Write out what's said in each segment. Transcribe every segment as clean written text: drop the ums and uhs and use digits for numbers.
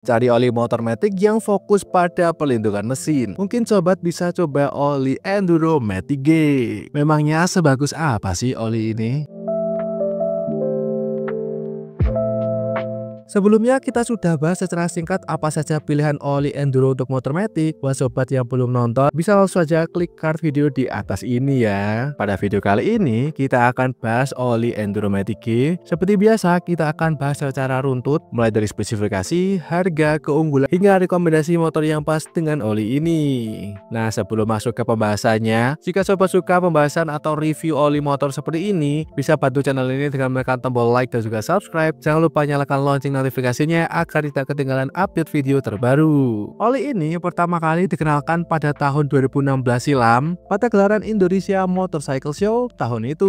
Cari oli motor matic yang fokus pada pelindungan mesin. Mungkin sobat bisa coba oli Enduro Matic G. Memangnya sebagus apa sih oli ini? Sebelumnya kita sudah bahas secara singkat apa saja pilihan oli enduro untuk motor matic. Buat sobat yang belum nonton, bisa langsung saja klik card video di atas ini ya. Pada video kali ini kita akan bahas oli enduro matic G. Seperti biasa kita akan bahas secara runtut, mulai dari spesifikasi, harga, keunggulan, hingga rekomendasi motor yang pas dengan oli ini. Nah, sebelum masuk ke pembahasannya, jika sobat suka pembahasan atau review oli motor seperti ini, bisa bantu channel ini dengan menekan tombol like dan juga subscribe. Jangan lupa nyalakan lonceng notifikasinya agar tidak ketinggalan update video terbaru. Oli ini pertama kali dikenalkan pada tahun 2016 silam pada gelaran Indonesia Motorcycle Show tahun itu.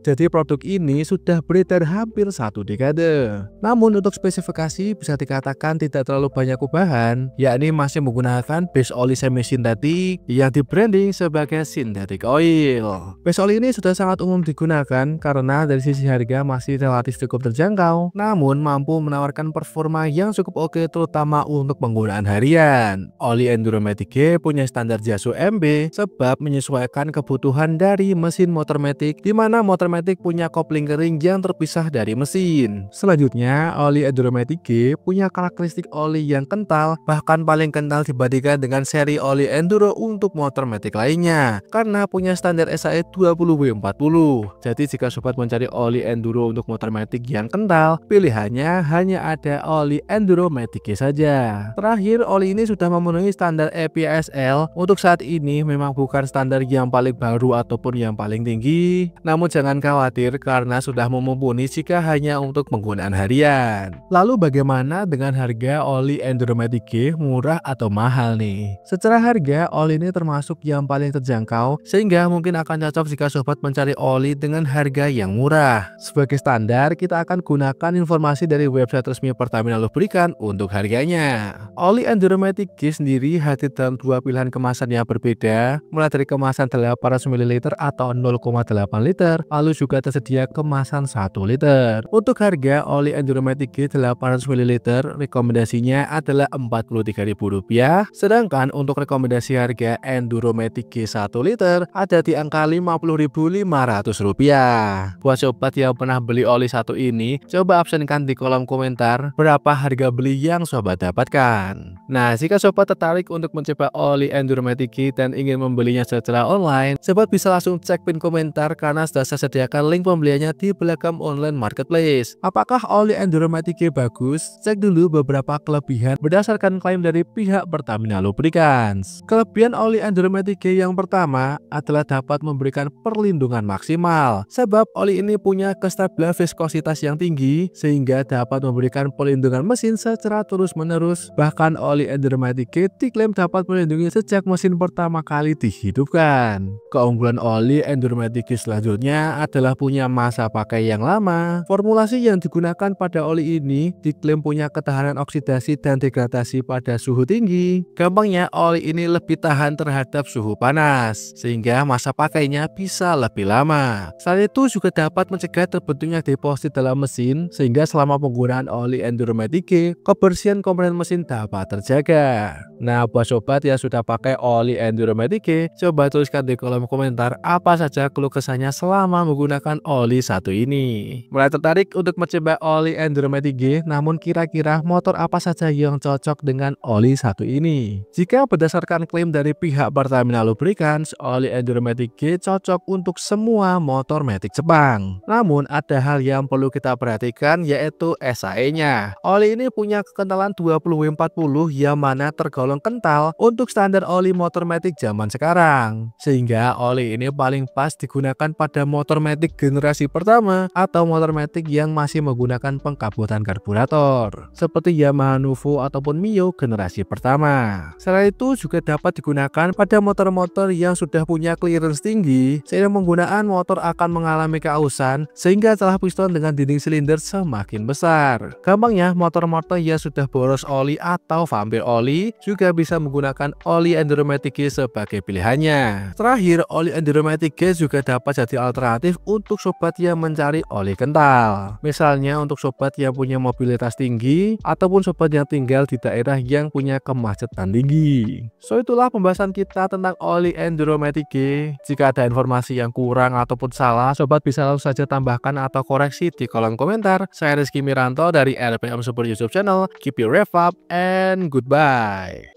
Jadi produk ini sudah beredar hampir 1 dekade. Namun untuk spesifikasi bisa dikatakan tidak terlalu banyak perubahan, yakni masih menggunakan base oli semi sintetik yang di branding sebagai synthetic oil. Base oli ini sudah sangat umum digunakan karena dari sisi harga masih relatif cukup terjangkau, namun mampu menawarkan performa yang cukup oke terutama untuk penggunaan harian. Oli Enduro Matic G punya standar JASU MB sebab menyesuaikan kebutuhan dari mesin motor matic, di mana motor matic punya kopling kering yang terpisah dari mesin. Selanjutnya, oli Enduro Matic G punya karakteristik oli yang kental, bahkan paling kental dibandingkan dengan seri oli Enduro untuk motor matic lainnya karena punya standar SAE 20W40. Jadi jika sobat mencari oli Enduro untuk motor matic yang kental, pilihannya hanya ada oli Enduro Matic G saja. Terakhir, oli ini sudah memenuhi standar EPSL. Untuk saat ini memang bukan standar yang paling baru ataupun yang paling tinggi, namun jangan khawatir karena sudah mumpuni jika hanya untuk penggunaan harian. Lalu bagaimana dengan harga oli Enduro Matic G, murah atau mahal nih? Secara harga, oli ini termasuk yang paling terjangkau sehingga mungkin akan cocok jika sobat mencari oli dengan harga yang murah. Sebagai standar, kita akan gunakan informasi dari website resmi Pertamina Lubrikan untuk harganya. Oli Enduro Matic G sendiri hadir dalam 2 pilihan kemasan yang berbeda, mulai dari kemasan 800 ml atau 0,8 liter, lalu juga tersedia kemasan 1 liter. Untuk harga oli Enduro Matic G 800 ml rekomendasinya adalah Rp43.000, sedangkan untuk rekomendasi harga Enduro Matic G 1 liter ada di angka Rp50.500. Buat sobat yang pernah beli oli satu ini, coba absenkan di kolom komentar berapa harga beli yang sobat dapatkan. Nah, jika sobat tertarik untuk mencoba oli Enduro Matic G dan ingin membelinya secara online, sobat bisa langsung cek pin komentar karena sudah saya sediakan link pembeliannya di belakang online marketplace. Apakah oli Enduro Matic G bagus? Cek dulu beberapa kelebihan berdasarkan klaim dari pihak Pertamina Lubricants. Kelebihan oli Enduro Matic G yang pertama adalah dapat memberikan perlindungan maksimal, sebab oli ini punya kestabilan viskositas yang tinggi sehingga dapat memberikan perlindungan mesin secara terus-menerus. Bahkan oli Enduro Matic G diklaim dapat melindungi sejak mesin pertama kali dihidupkan. Keunggulan oli Enduro Matic G selanjutnya adalah punya masa pakai yang lama. Formulasi yang digunakan pada oli ini diklaim punya ketahanan oksidasi dan degradasi pada suhu tinggi. Gampangnya, oli ini lebih tahan terhadap suhu panas sehingga masa pakainya bisa lebih lama. Selain itu juga dapat mencegah terbentuknya deposit dalam mesin sehingga selama penggunaan oli Enduro Matic G, kebersihan komponen mesin dapat terjaga. Nah, buat sobat yang sudah pakai oli Enduro Matic G, coba tuliskan di kolom komentar apa saja keluh kesahnya selama menggunakan oli satu ini. Mulai tertarik untuk mencoba oli Enduro Matic G, namun kira-kira motor apa saja yang cocok dengan oli satu ini? Jika berdasarkan klaim dari pihak Pertamina Lubricants, oli Enduro Matic G cocok untuk semua motor matic Jepang. Namun ada hal yang perlu kita perhatikan, yaitu SAE-nya. Oli ini punya kekentalan 20W40 yang mana tergolong kental untuk standar oli motor matic zaman sekarang. Sehingga oli ini paling pas digunakan pada motor matic generasi pertama atau motor matic yang masih menggunakan pengkabutan karburator seperti Yamaha Nuvo ataupun Mio generasi pertama. Selain itu juga dapat digunakan pada motor-motor yang sudah punya clearance tinggi, seiring penggunaan motor akan mengalami keausan sehingga celah piston dengan dinding silinder semakin besar. Gear. Gampangnya, motor-motor yang sudah boros oli atau vampir oli juga bisa menggunakan oli Enduromatic G sebagai pilihannya. Terakhir, oli Enduromatic G juga dapat jadi alternatif untuk sobat yang mencari oli kental. Misalnya untuk sobat yang punya mobilitas tinggi ataupun sobat yang tinggal di daerah yang punya kemacetan tinggi. So itulah pembahasan kita tentang oli Enduromatic G. Jika ada informasi yang kurang ataupun salah, sobat bisa langsung saja tambahkan atau koreksi di kolom komentar. Saya Rizky Miranto dari RPM Super YouTube Channel. Keep your rev up and goodbye.